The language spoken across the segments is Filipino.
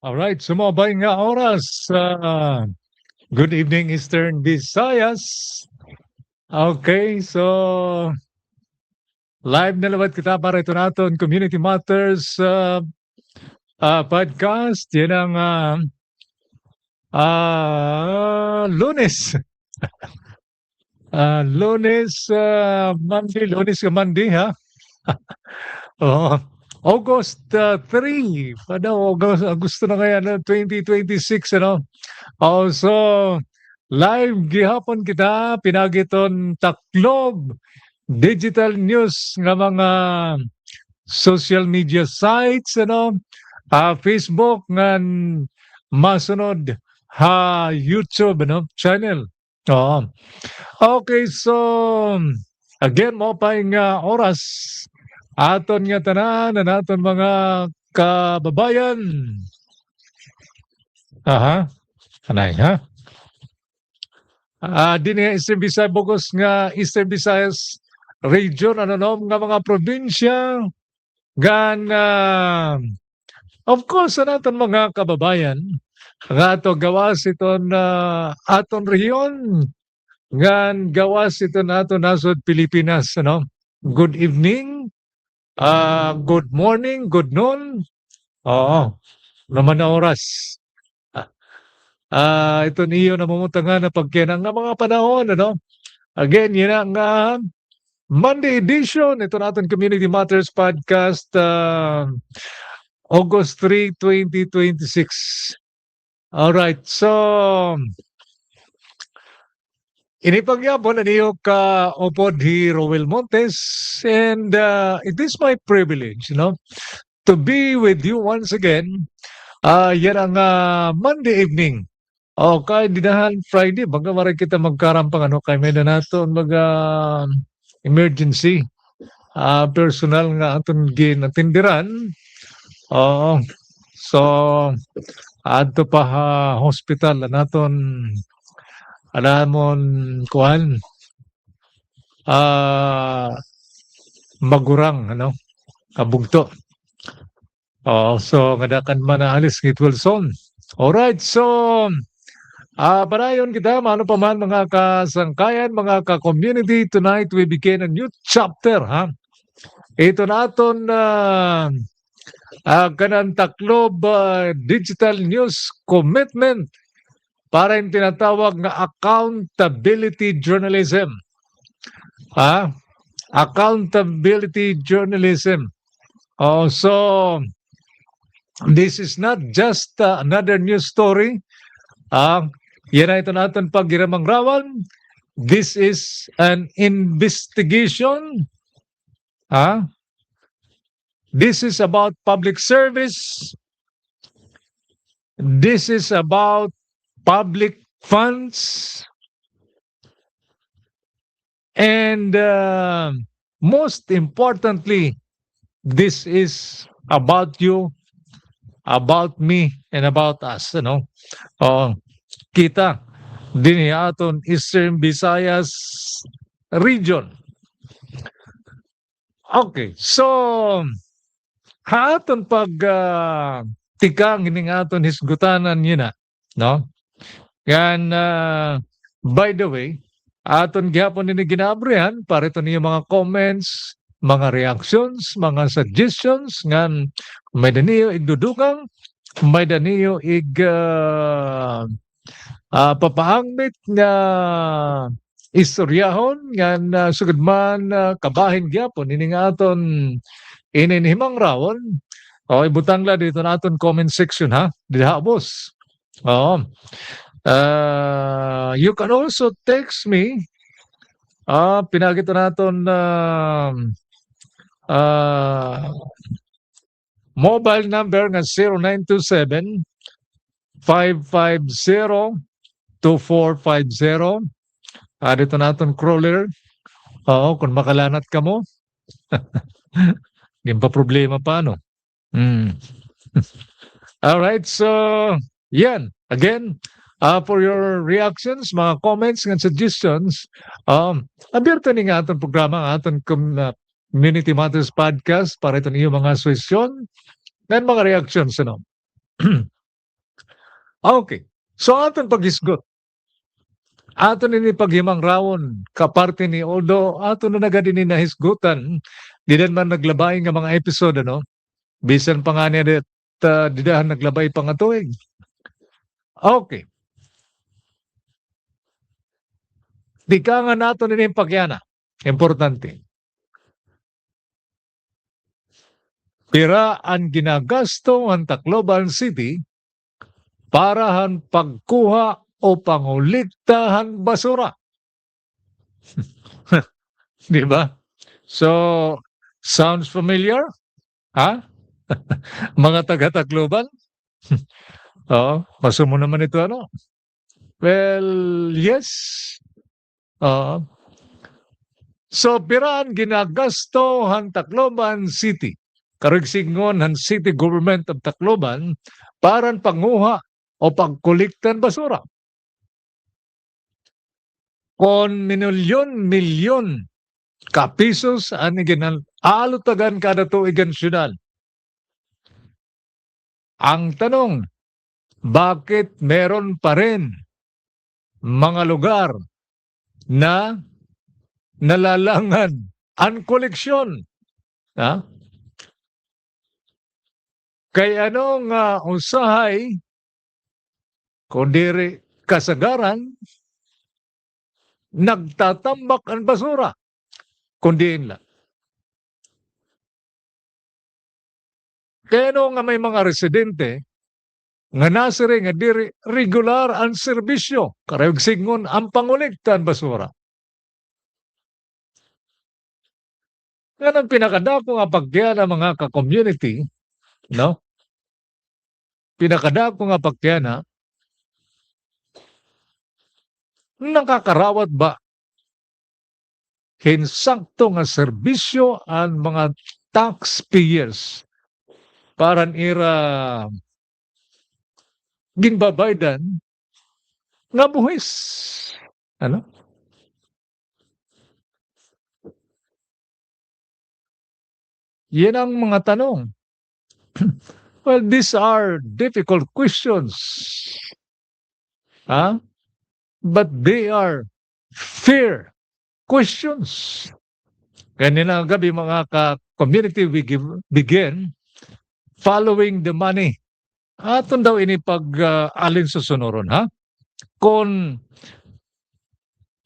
Alright, sumabay nga oras. Good evening, Eastern Visayas. Okay, so live na naman kita para ito natin Community Matters podcast. Yan ang Lunes. Lunes ka Monday, ha? Oo. August 3. Gusto na kaya na 2026, ano? So, live gihapon kita, pinagiton taklob, digital news nga mga social media sites, ano? Facebook, nga masunod, YouTube, ano? Channel. Oo. Okay, so, again, mo pa yung oras. Aton nga tanan, naton mga kababayan. Aha. Anay, ha? Din nga Eastern Visayas, Bogos nga Eastern Visayas region, ano no, nga mga probinsya, gan, of course, sa naton mga kababayan, nga ato gawas iton aton rehiyon, ngan gawas iton ato nasod Pilipinas, ano? Good evening, good morning, good noon. Oo, naman na oras. Ito niyo namumutangan na pagkinang nga mga panahon, ano? Again, yun ang Monday edition. Ito natin Community Matters Podcast, August 3, 2026. Alright, so inipagyapon na niyo ka upod hi Roel Montes, and it is my privilege, to be with you once again. Yan ang Monday evening. Kay dinahan Friday, baga maray kita magkarampang kay may na nato emergency. Personal nga aton ginatindiran. So adto pa hospital naton anamon kuan magurang kabugto. So ngadakan man na alis ngit Wilson. Alright, so padayon kita, mano pa man mga kasangkayan, mga ka-community, tonight we begin a new chapter, ha? Ito naton kanang taklob digital news commitment para yung tinatawag na accountability journalism. Accountability journalism. So this is not just another news story. Yan na ito natin paggiramang rawan. This is an investigation. This is about public service. This is about public funds. And most importantly, this is about you, about me, and about us. Kita din aton Eastern Visayas region. Okay, so aton pag tikang ining aton hisgutanan yun no? Yan, by the way, aton gihapon ini ginabrihan para ito niyo mga comments, mga reactions, mga suggestions ngan may daniyo igdudukang, may daniyo papahangmit nga istoryahon nga sugod man kabahin gyapon ini nga aton ininhimang rawon. Ibutang la dito naton comment section, ha? Diha boss. You can also text me. Pinagito naton mobile number nga 0927 550 2450. Dito natin crawler. Kung makalanat ka mo. Hindi pa problema pa, no? Alright, so, yan. Again, for your reactions, mga comments and suggestions, abierto ni nga atong programa, atong Community Matters Podcast para ito niyo mga suggestion and mga reactions, Okay. So aton paghisgot, aton ini paghimang rawon kaparte ni although aton na nagadi ni nahisgutan, di man naglabay nga mga episode ano, bisan pa nga niya didahan naglabay pa nga tuig. Okay. Di ka nga nato nini pagyana. Importante. Pira ang ginagasto ang Tacloban City parahan pagkuha o panguliktahan basura. Di ba? So, sounds familiar? Ha? Mga taga-Tacloban? Oo, paso mo naman ito ano? Well, yes. So, piraan ginagasto han Tacloban City. Karigsingon han City Government of Tacloban paran panguha o pagkolektan basura. Kon milyon-milyon ka pesos ani alutagan kada tuigan syudad. Ang tanong, bakit meron pa rin mga lugar na nalalangan ang koleksyon? Ha? Kay anong usahay kundi kasagaran nagtatambak ang basura kundi lang. Kaya nga may mga residente nga nasiri nga diri regular ang serbisyo karayog singon ang pangolektan basura. Yan ang pinakadako nga pagkaya ng mga ka-community, no? Pinakadako nga pagkaya na nakakarawat ba hinsakto nga serbisyo ang mga taxpayers para ira ginbabaydan nga buhis. Ano? Yan ang mga tanong. Well, these are difficult questions. But they are fair questions. Kanina gabi mga ka-community we begin following the money. Aton daw ini alin sa sunuron, ha? Kung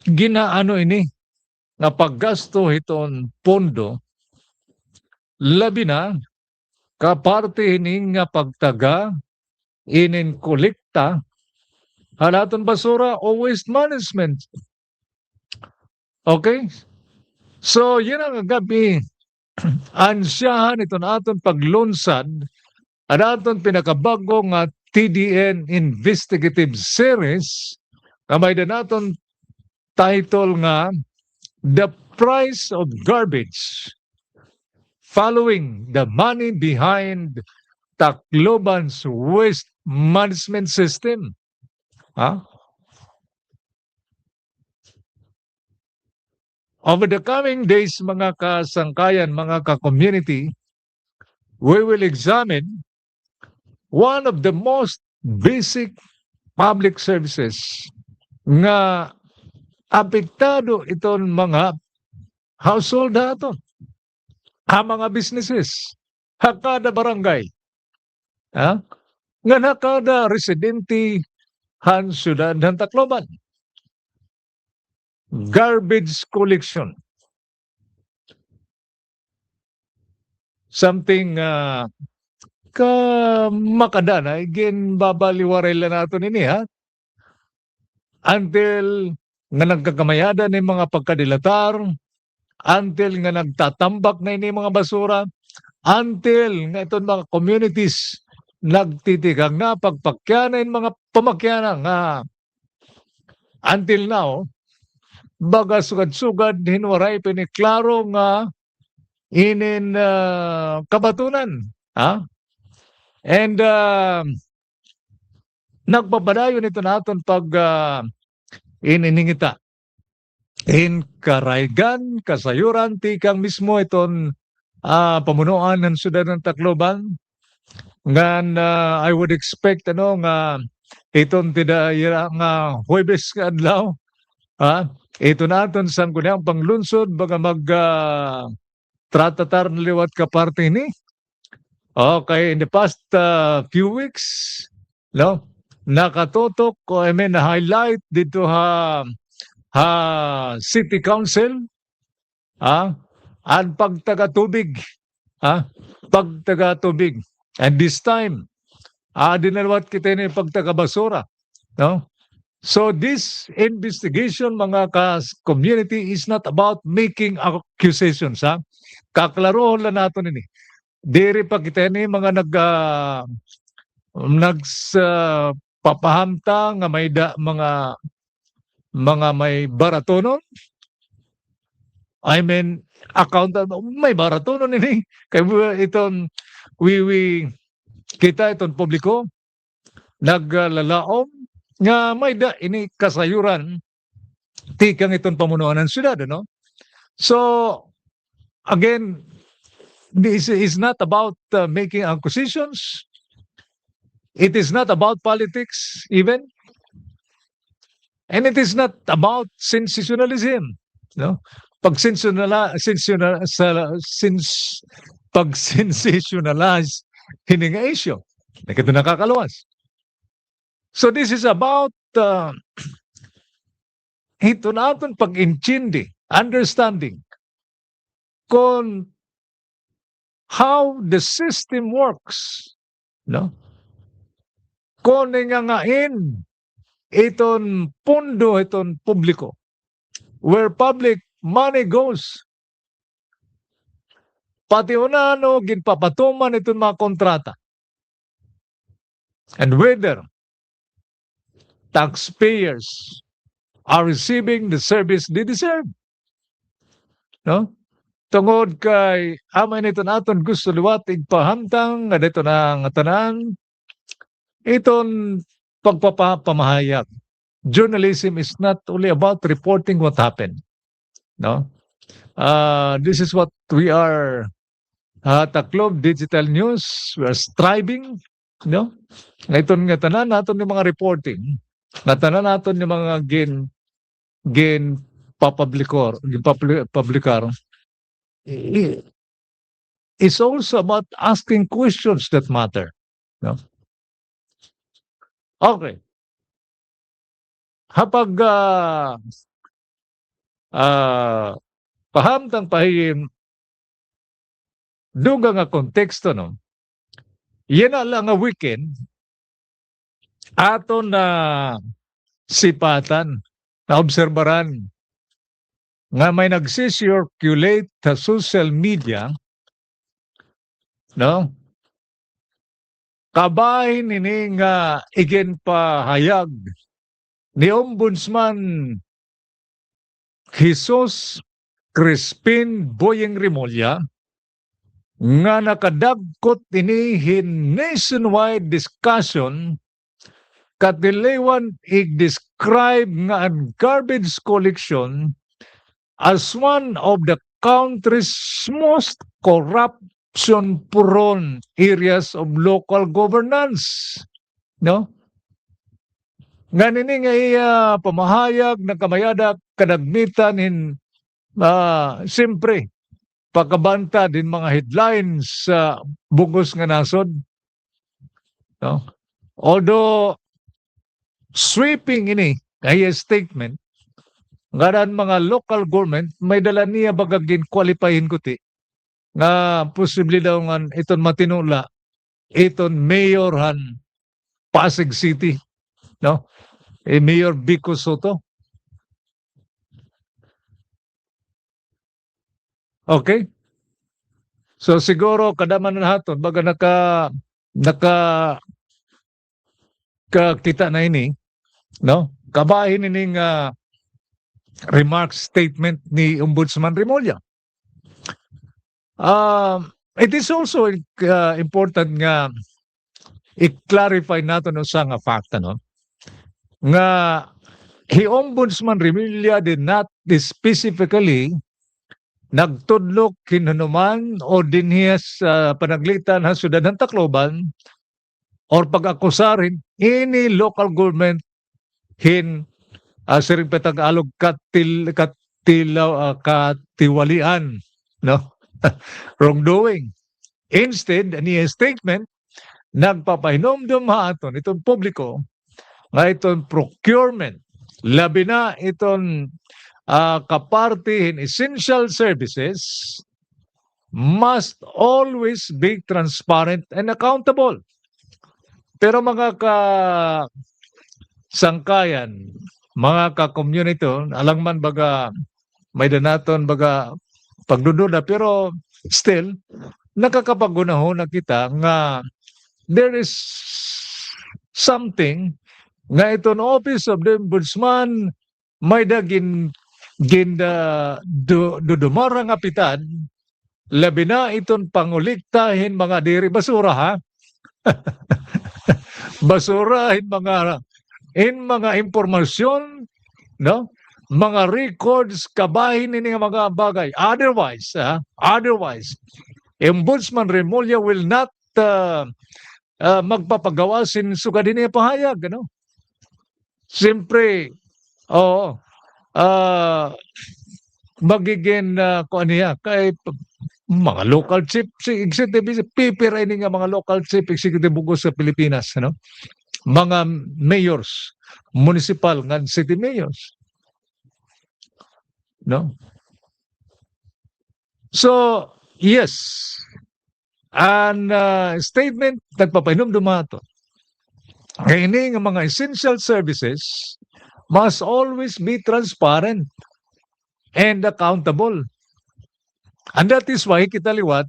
ginaano ini nga paggasto hiton pondo labi na kaparte ini nga pagtaga inin kolekta halaton basura o waste management. Okay? So, yun ang gabi ansyahan ito na aton paglunsad at aton pinakabago nga TDN Investigative Series na may naton title nga The Price of Garbage Following the Money Behind Tacloban's Waste Management System. Over the coming days, mga kasangkayan, mga ka-community, we will examine one of the most basic public services nga apektado iton mga household aton, mga businesses, kada barangay, nga kada residente han syudad ng Tacloban. Garbage collection. Something ka makadana, again babaliwaray lang nato nini, ha? Until nga nagkakamayada ni mga pagkadilatar, until nga nagtatambak na ini mga basura, until nga itong mga communities nagtitigang na pagpakyanan mga pamakyana nga until now, baga sugad-sugad hinwaray piniklaro nga inin kabatunan. And nagpapadayon ito naton pag ininingita. In Karaygan, kasayuran, tikang mismo iton pamunuan ng syudad ng Tacloban. Nga I would expect nga iton tidaya nga Huwebes nga adlaw, ito naton sang kunang panglunsod baga tratatar na liwat ka parte ni. Okay, in the past few weeks, no, nakatutok ko, na-highlight dito City Council, ang pagtaga-tubig, pagtaga-tubig. And this time, dinalwat kita ni pagtaga-basura, no? So this investigation, mga community, is not about making accusations, Kaklarohon lang nato nini. Diri pa kita ni mga papahamta nga may mga may baratonon. I mean, may baratonon ini. Kaya itong kita itong publiko naglalaom nga may ini kasayuran tikang itong pamunuan ng syudad, no? So again, this is not about making accusations. It is not about politics even. And it is not about sensationalism, no? Pag-sensationalize hininga issue. Ito nakakaluwas. So this is about ito natin pag-intindi, understanding kung how the system works, no? Kung nangangain iton pundo, iton publiko, where public money goes, pati unano ginpapatuman iton mga kontrata, and whether taxpayers are receiving the service they deserve, no? Tungod kay amay nito naton gusto liwat igpahamtang nga dito na nga tanan iton pagpapamahayag. Journalism is not only about reporting what happened, no? This is what we are, Taklob Digital News, we are striving, no? Iton nga tanan naton yung mga reporting, nga tanan naton yung mga publikar is also about asking questions that matter, no? Okay. Hapag pahamtang pahim duga nga konteksto, no? Yan na lang nga weekend ato na sipatan, na obserbaran nga may nagsisirculate sa social media, no? Kabahin ini nga igen pahayag ni Ombudsman Jesus Crispin Boyeng Remulla nga nakadagkot ini nationwide discussion katilewan i-describe nga ang garbage collection as one of the country's most corruption-prone areas of local governance, no? Nga nini nga pamahayag na kamayada kadagmitan in siyempre pagkabanta din mga headlines sa bugos nga nasod, no? Although sweeping ini kaya statement ngaran mga local government may dala niya bagagin qualifyin ko ti nga posible daw nga iton matinula iton mayorhan Pasig City, no? Mayor Vico Soto. Okay? So siguro kadaman na naton baga kita na ini, no? Kabahin ini nga remark statement ni Ombudsman Remulla. It is also important nga i-clarify natin sa nga fakta, no? Nga Ombudsman Remulla did not specifically nagtudlok kinunuman o dinhiyas sa panaglitan sa syudad ng Tacloban or pag-akusarin any local government hin siring Tagalog katiwalian, no? Wrongdoing. Instead, niya statement, nagpapahinomdom haton itong publiko nga itong procurement, labi na itong kaparte in essential services must always be transparent and accountable. Pero mga sangkayan, mga ka-community, alang man baga may danaton baga pagdududa, pero still nakakapagunahon na kita nga there is something nga itong Office of the Ombudsman may dagin dudumara nga pitad, labi na itong panguliktahin mga diri basura, ha? Basura mga impormasyon, no? Mga records, kabahin ini mga bagay. Otherwise, Ombudsman Remulla will not magpapagawa sin sugadin niya pahayag, ano? Siyempre, magiging kung ano yan, kay mga local chief executive, pipiray ni nga mga local chief executive bugos sa Pilipinas, ano? Mga mayors, municipal nga city mayors. No? So, yes. Ang statement nagpapahinom dumato. Ini nga mga essential services must always be transparent and accountable. And that is why kita liwat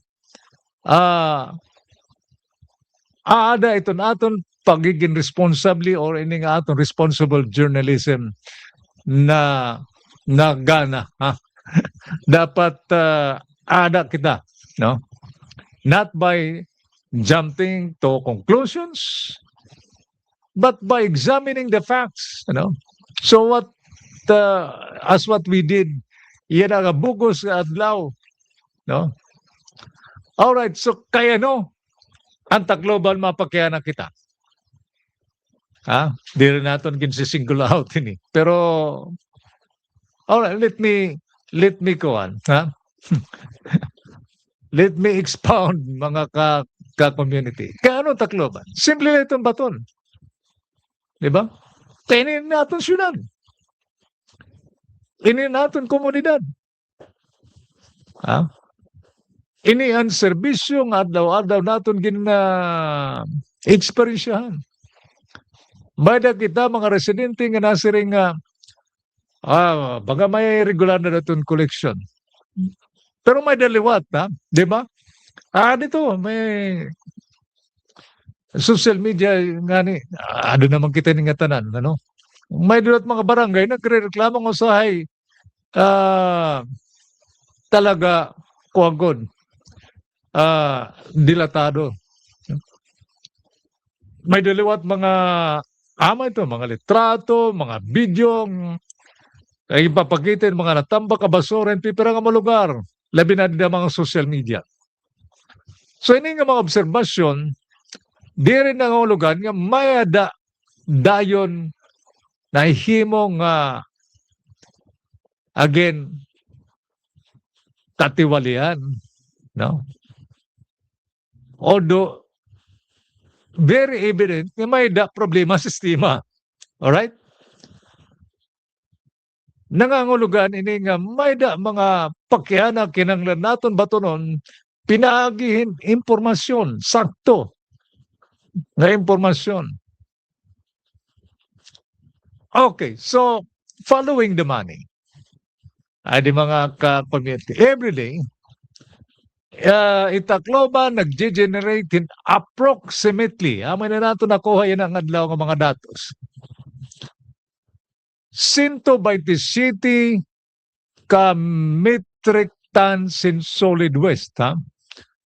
ada ito naton pagiging responsibly or ini nga aton responsible journalism na gana, ha? Dapat ada kita, no? Not by jumping to conclusions, but by examining the facts, you know. So what we did, yan ang bugos adlaw, no? All right, so kaya no, ang Tacloban mapakyanan kita. Ha? Di rin natin single out ini. Pero all right, let me go on, ha? Let me expound mga ka-community. Kaya ano Tacloban? Simple na itong baton. Di ba? Kainin natin syudad. Ini natin komunidad. Ha? Ini ang serbisyo nga adlaw-adlaw natin eksperisyahan. Bada kita mga residente nga nasiring baga may regular na natin collection. Pero may daliwat, ha? Di ba? Dito, may social media nga ni, ano naman kita nga tanan, ano? May dulat mga barangay, nagre-reklamo ng usahay, talaga, kuwagod, dilatado. May daliwat mga mga litrato, mga video, ay ipapagitin mga natambak kabasuran, pipira nga mga lugar, labi na din mga social media. So, ini nga mga obserbasyon, di rin nangulugan nga may dayon na himong again, katiwalian. No? Although, very evident nga may problema sa sistema. Alright? Nangangulugan ini nga may mga pakyana kinanglan naton batonon pinaagihin impormasyon sakto na impormasyon. Okay, so following the money ay di mga ka-community every day Tacloban nag-generate approximately may na nato nakuha yan ang adlaw ng mga datos 127 ka metric tons in solid waste, ha?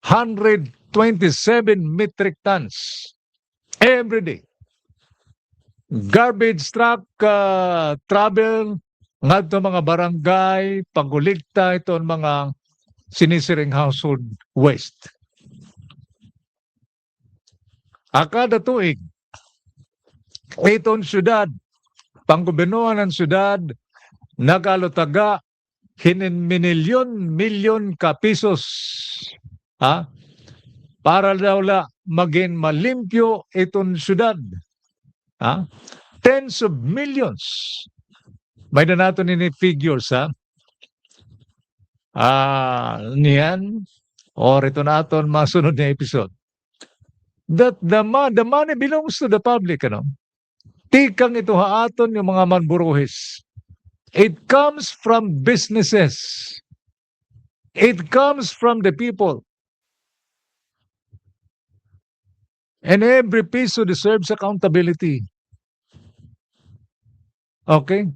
127 metric tons every day. Garbage truck travel ngadto mga barangay panguligta iton mga sinisiring household waste. Kada tuig, iton syudad, panggobernuhan ng syudad, nagalutaga hinin milyon ka pesos para daw la maging malimpyo iton syudad. Tens of millions. May na nato ni figures niyan or ito naton masunod na episode. That the money belongs to the public, Tikang ito haaton yung mga manburuhis. It comes from businesses. It comes from the people. And every piso deserves accountability. Okay?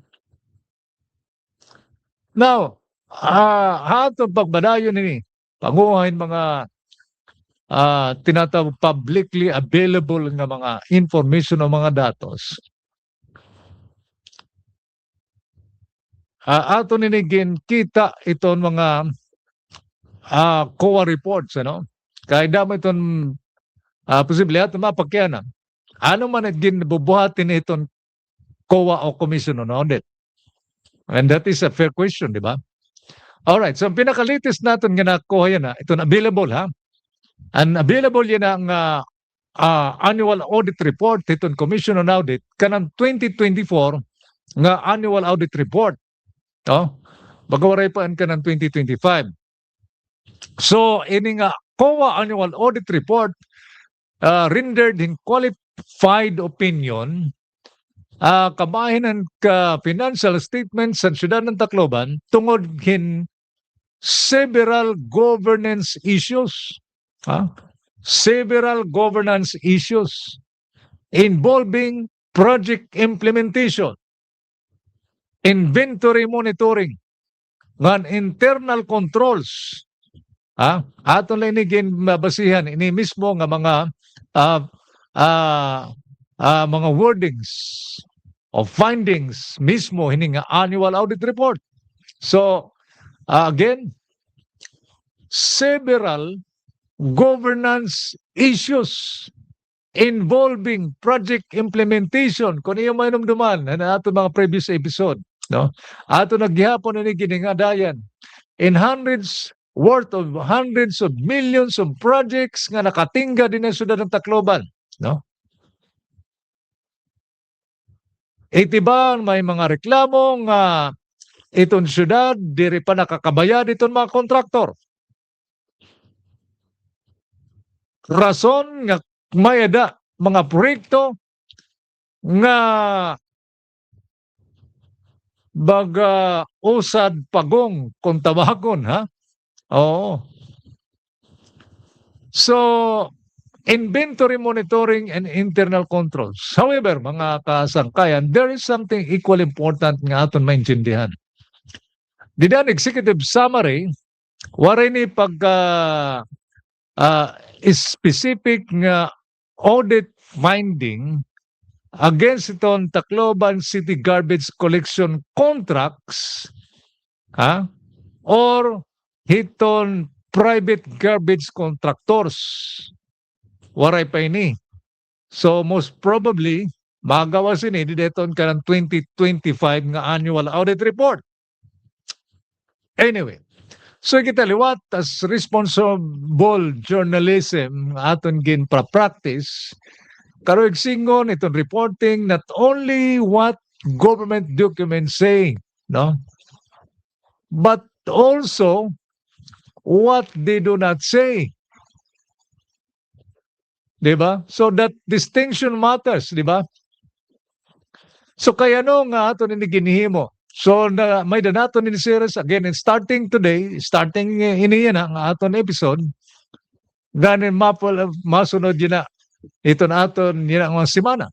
Now, hatong pagbadayon ini, panguhain mga tinatawag publicly available nga mga information o mga datos. Ato ninigin kita iton mga COA reports, Kaya damo iton posible ato mapakyanan. Ano man naging bubuhatin iton COA o Commission on Audit? And that is a fair question, di ba? Alright, so ang pinaka-latest natin nga nakuha yan, ito na available, And available yan ang annual audit report, itong Commission on Audit, kanang 2024 nga annual audit report. Bagawaray pa ka ng 2025. So, ini nga COA annual audit report rendered in qualified opinion kabahin ng financial statements sa siyudad ng Tacloban tungod hin several governance issues. Several governance issues involving project implementation, inventory monitoring, and internal controls. Aton lang inigin mabasihan ini mismo nga mga wordings of findings mismo hini nga annual audit report. So again, several governance issues involving project implementation. Kung iyo may numduman na ato mga previous episode, ato naghihapon ni giningadayan in worth of hundreds of millions of projects nga nakatingga din sa siyudad ng Tacloban, Itibang may mga reklamo nga iton siyudad diri pa nakakabayad iton mga kontraktor. Rason nga may mga proyekto nga baga usad pagong kung tawagon, Oo. So, inventory monitoring and internal controls. However, mga kasangkayan, there is something equally important nga aton maintindihan. Didan executive summary, waray ni specific nga audit finding against itong Tacloban City Garbage Collection Contracts or hiton private garbage contractors. Waray pa ini. So most probably, magawa sini dideton ka ng 2025 nga annual audit report. Anyway, so kita liwat as responsible journalism aton gin practice karoig singon itong reporting not only what government documents say, but also what they do not say. Diba? So that distinction matters, diba? So kaya nga ato ni ginihimo. So may danato ni series again and starting today, starting iniyan ang aton episode, ganin masunod yun na ito na aton yun ang mga simana.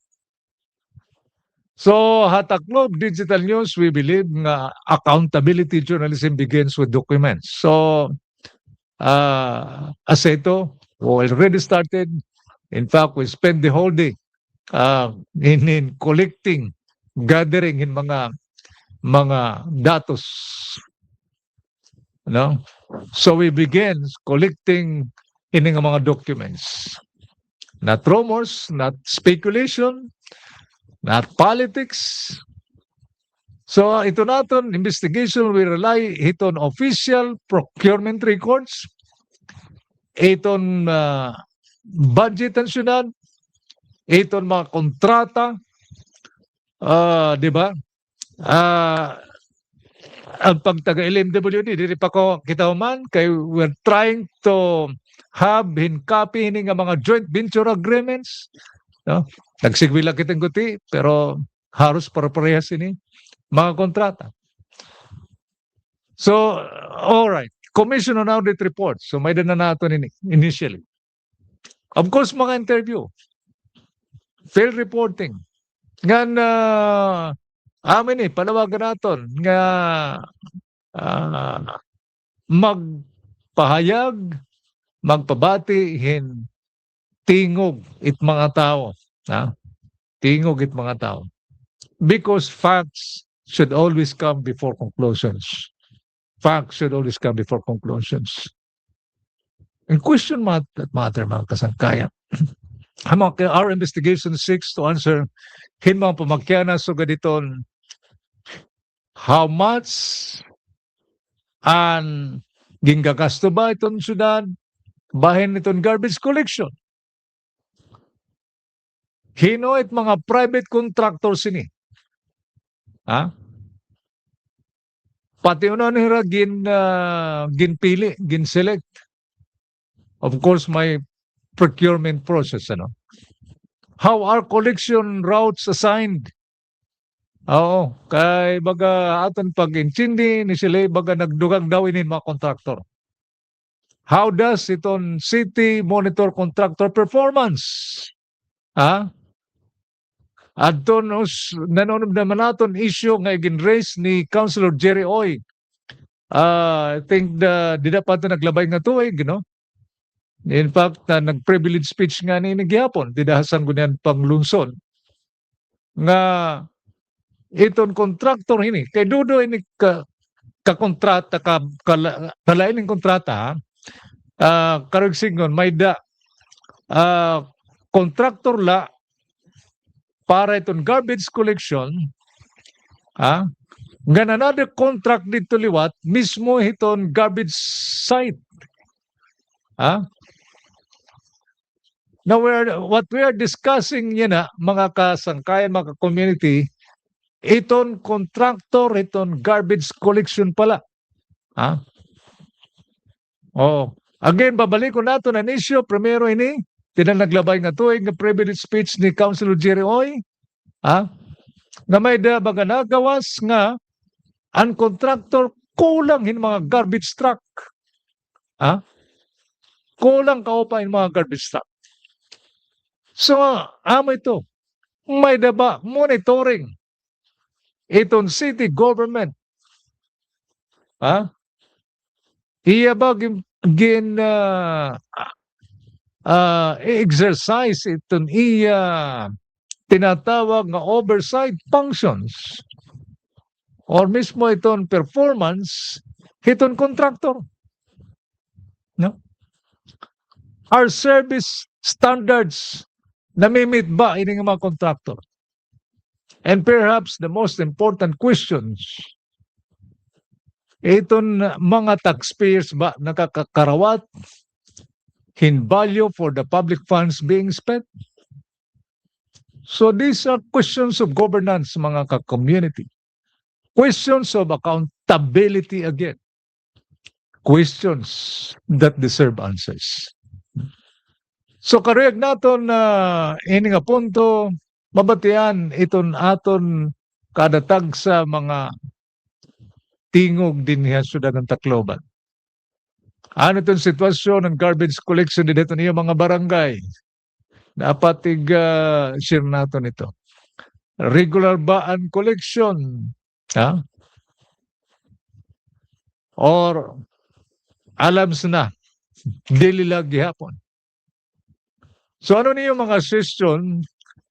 So Hataklob Digital News, we believe nga accountability journalism begins with documents. So as ito, we already started. In fact, we spent the whole day in collecting, gathering in mga datos. So we began collecting in mga documents. not rumors, not speculation, not politics. So ito naton investigation will rely on official procurement records, iton budget ang syudad, iton mga kontrata, di ba? Ang pagtaga LMWD, dili pa ko kita man, kay we're trying to have copy nga mga joint venture agreements. No? Nagsigwila kitang guti, pero haros para-parehas ini mga kontrata. So, all right. Commission on Audit Report. So, may dana nato initially. Of course, mga interview. Field reporting. Nga amin panawagan naton nga magpahayag, magpabati tingog it mga tao. Tingog it mga tao. Because facts should always come before conclusions. Facts should always come before conclusions. And question matter mga kasangkayan. Our investigation seeks to answer mga pamakyana so gaditon how much and ginggagasto ba itong syudad bahin itong garbage collection. Hino it mga private contractors ini. Pati unan nila ginpili, gin-select. Of course, may procurement process. How are collection routes assigned? Oo, kay baga aton pag-intindi ni sila baga nagdugang daw inin mga contractor. How does iton city monitor contractor performance? Adton nanonood naman naton issue nga gin-raise ni Councilor Jerry Oy. I think di dapat na naglabay nga tuig, no? In fact, nag-privilege speech nga ni nagyapon, didahasan ko niyan panglunson. Nga iton contractor ini, kay dudo ini ka-kontrata, kalain ng kontrata, karag singon, may contractor la para itong garbage collection, nga another contract dito liwat, mismo itong garbage site. Now, what we are discussing mga kasangkayan, mga community, itong contractor, itong garbage collection pala. Again, babalik ko nato ang issue, primero ini, naglabay nga tuig nga privilege speech ni Councilor Jerry Oy, na may baga nagawas nga ang contractor kulang mga garbage truck. Kulang kaupa mga garbage truck. So, ito, may daba monitoring itong city government. Iya ba exercise itong tinatawag nga oversight functions or mismo itong performance itong contractor. No? Our service standards namimit ba ini nga mga contractor? And perhaps the most important questions, itong mga taxpayers ba nakakarawat in value for the public funds being spent? So these are questions of governance, mga ka-community. Questions of accountability again. Questions that deserve answers. So karuyag naton ini nga punto, mabatian iton aton kadatag sa mga tingog din niya syudad ng Tacloban. Ano itong sitwasyon ng garbage collection dito niyo mga barangay? Dapat share natin ito. Regular ba ang collection? Or alams na, daily lagi hapon. So ano niyo mga suggestion?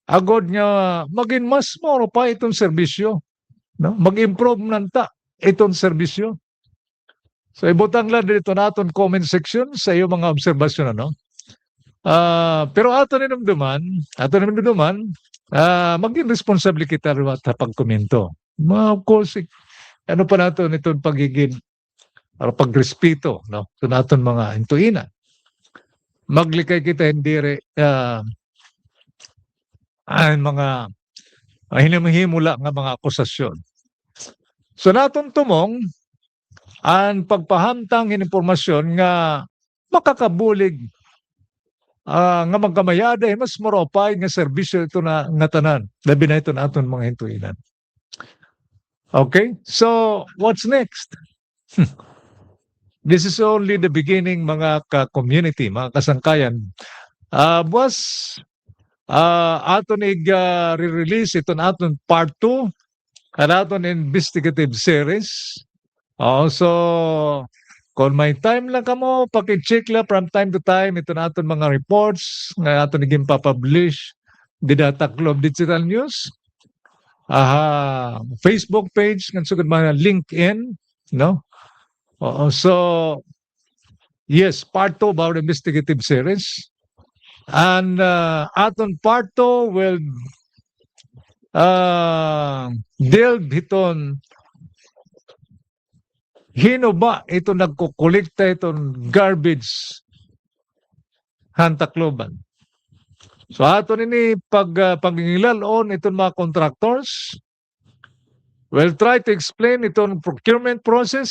Agod nga maging mas moro pa itong serbisyo. No? Mag-improve nanta itong serbisyo. So ibutang lang dito natin comment section sa iyo mga obserbasyon. Pero ato ninumduman, maging responsable kita rin at pagkomento. Of course, ano pa nato nitong pagiging pagrespeto, no? Ito naton mga intuina. Maglikay kita hindi ay mga hinimhimula nga mga akusasyon. So naton tumong ang pagpahamtang in impormasyon nga makakabulig nga magkamayada mas moropay nga serbisyo ito na nga tanan. Labi na ito na aton mga hintuinan. Okay? So, what's next? This is only the beginning, mga ka-community, mga kasangkayan. Buwas, aton re-release ito na aton part 2 at aton investigative series. Also, kung may time lang kamo, paki-check lang from time to time ito na aton mga reports nga aton naging papublish di Data Club Digital News. Facebook page nga sugod mga LinkedIn, no? So yes, part 2 about investigative series. And aton part 2 will delve hiton hino ba ito nagkukolekta itong garbage hantakloban. So aton ini pagingilal-on itong mga contractors. We'll try to explain itong procurement process.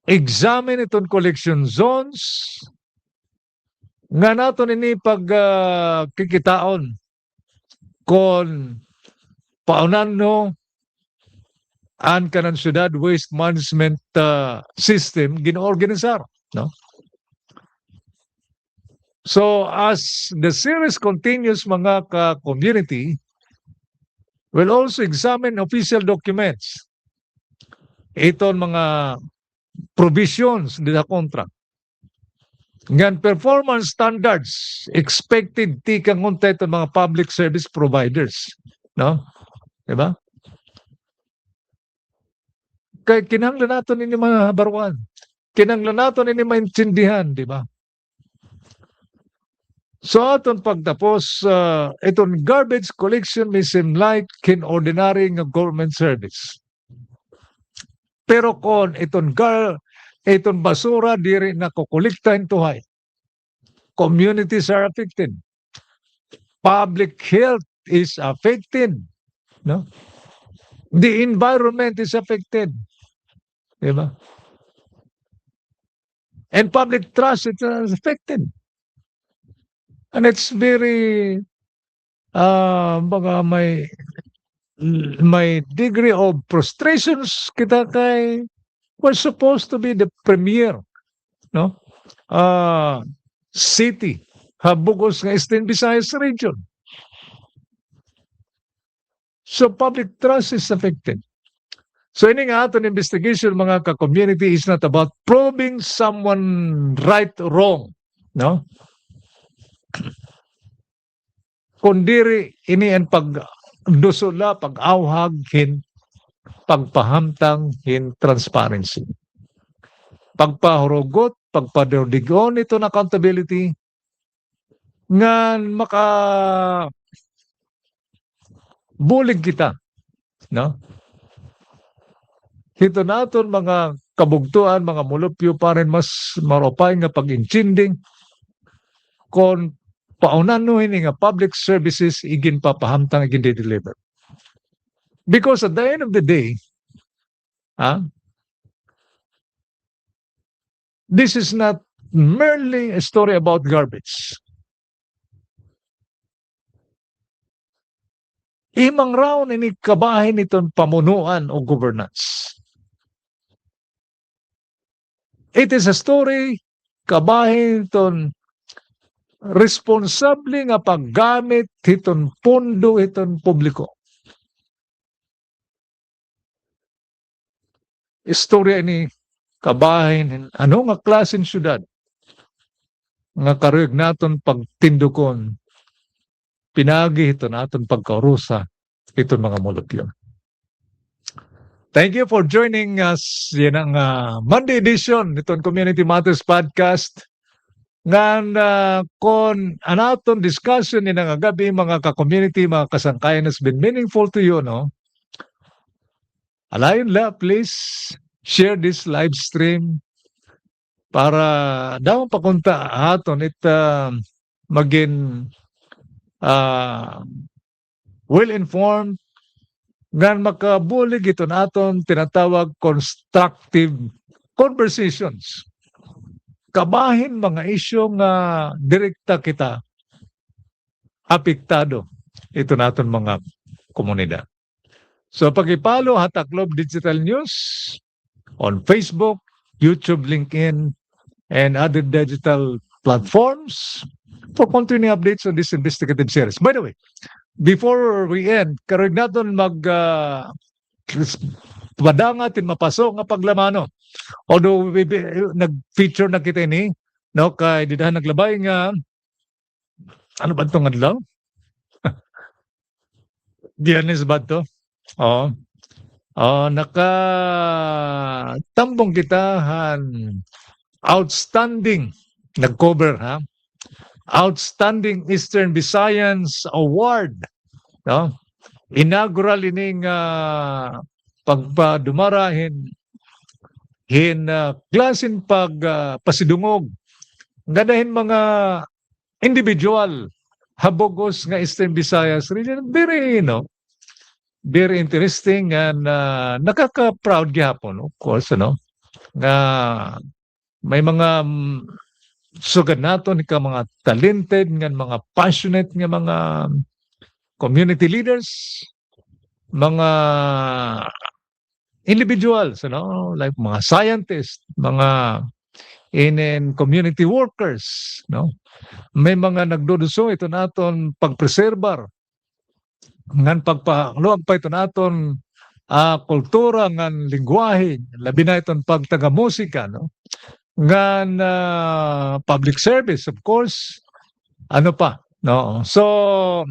Examine itong collection zones. Nga naton ini kikitaon kung paunan no ang kanang syudad waste management system ginoorganisar, no? So as the series continues, mga ka-community, we'll also examine official documents. Iton mga provisions nila contract. Ngan performance standards expected ti kang unta itong mga public service providers, no? Diba? Kaya kinahanglan natin ini mga habarwan. Kinahanglan natin ini maintindihan, di ba? So aton pagtapos, itong garbage collection may seem like kin ordinary nga government service. Pero kung itong basura diri na kukolekta tuhay, communities are affected. Public health is affected, no? The environment is affected. Diba? And public trust is affected. And it's very baga may degree of frustrations kita kay we're supposed to be the premier, no? City habugos nga Eastern Visayas region. So public trust is affected. So ini nga aton investigation, mga ka-community, is not about probing someone right or wrong, no? Kundiri ini ang pagdusula, pag-awhag, pagpahamtang, transparency. Pagpahurugot, pagpadirdigon ito na accountability nga bulig kita, no? Hito naton mga kabugtuan, mga mulupyo pa rin mas maropay nga pag-intinding kung paunan no ini nga public services igin papahamtang igin de-deliver. Because at the end of the day, this is not merely a story about garbage. Imang raw ini kabahin itong pamunuan o governance. It is a story kabahin itong responsable nga paggamit itong pondo itong publiko. Istorya ini kabahin ano nga klaseng syudad nga karuyog naton pagtindukon pinagi ito naton pagkaurusa itong mga mulupyo. Thank you for joining us. Yan ang Monday edition nitong Community Matters Podcast. nga kon anaton discussion ni nga gabi mga ka-community, mga kasangkayan has been meaningful to you, no? Alayon la, please share this live stream para daw pakunta aton it maging well-informed nga makabulig ito naton tinatawag constructive conversations. Kabahin mga isyu nga direkta kita apektado ito naton mga komunidad. So pag-ipalo Hatak Lob Digital News on Facebook, YouTube, LinkedIn, and other digital platforms for continuing updates on this investigative series. By the way, before we end, karoon natin padanga tin mapasok nga paglamano. Although nag-feature na kita ini, no, kay didahan naglabay nga ano ba itong adlaw? Biyernes ba ito? Oo. Nakatambong kita outstanding nag-cover ha. Outstanding Eastern Visayans Award, no? Inaugural ining pagpadumarahin klasin pasidungog ngadahin mga individual habogos nga Eastern Visayas region, very interesting and nakaka-proud gyapon, of course, ano, nga may mga sugad naton ka mga talented nga mga passionate nga mga community leaders, mga individuals, like mga scientists, mga in community workers, no? May mga nagduduso ito naton pagpreserbar ngan pagpaluag pa ito naton kultura ngan lingwahe, labi na iton pagtaga musika, no? Ngan public service, of course, ano pa, no? So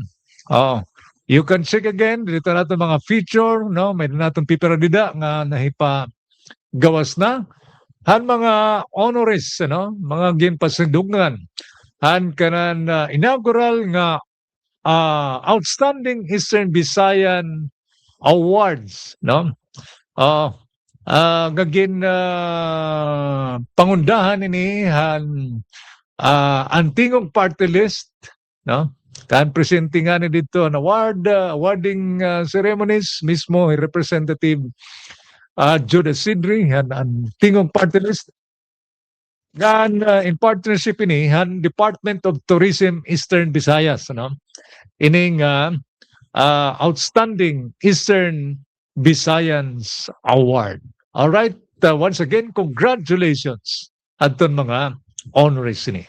you can check again dito natin mga feature, no? May natin piperadida nga nahipa gawas na han mga honoris, no? Mga ginpasindungan han kanan inaugural nga Outstanding Eastern Visayan Awards, no? Gagin pangundahan ini han antingong party list, no? Kan presenting nga ni dito an awarding ceremonies mismo Representative Judas Sidri han antingong party list. Gan in partnership ini han Department of Tourism Eastern Visayas, no? Ining Outstanding Eastern Visayans Award. All right, once again congratulations adton mga honorees ini.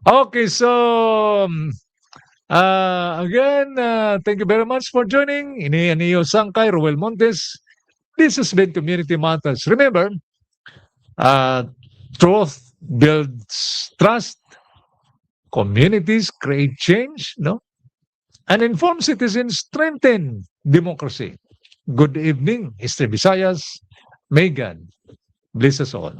Okay, so again, thank you very much for joining. Ini Aniyo Sangkay, Roel Montes. This has been Community Matters. Remember, truth builds trust. Communities create change, no? And informed citizens strengthen democracy. Good evening, Eastern Visayas. May God bless us all.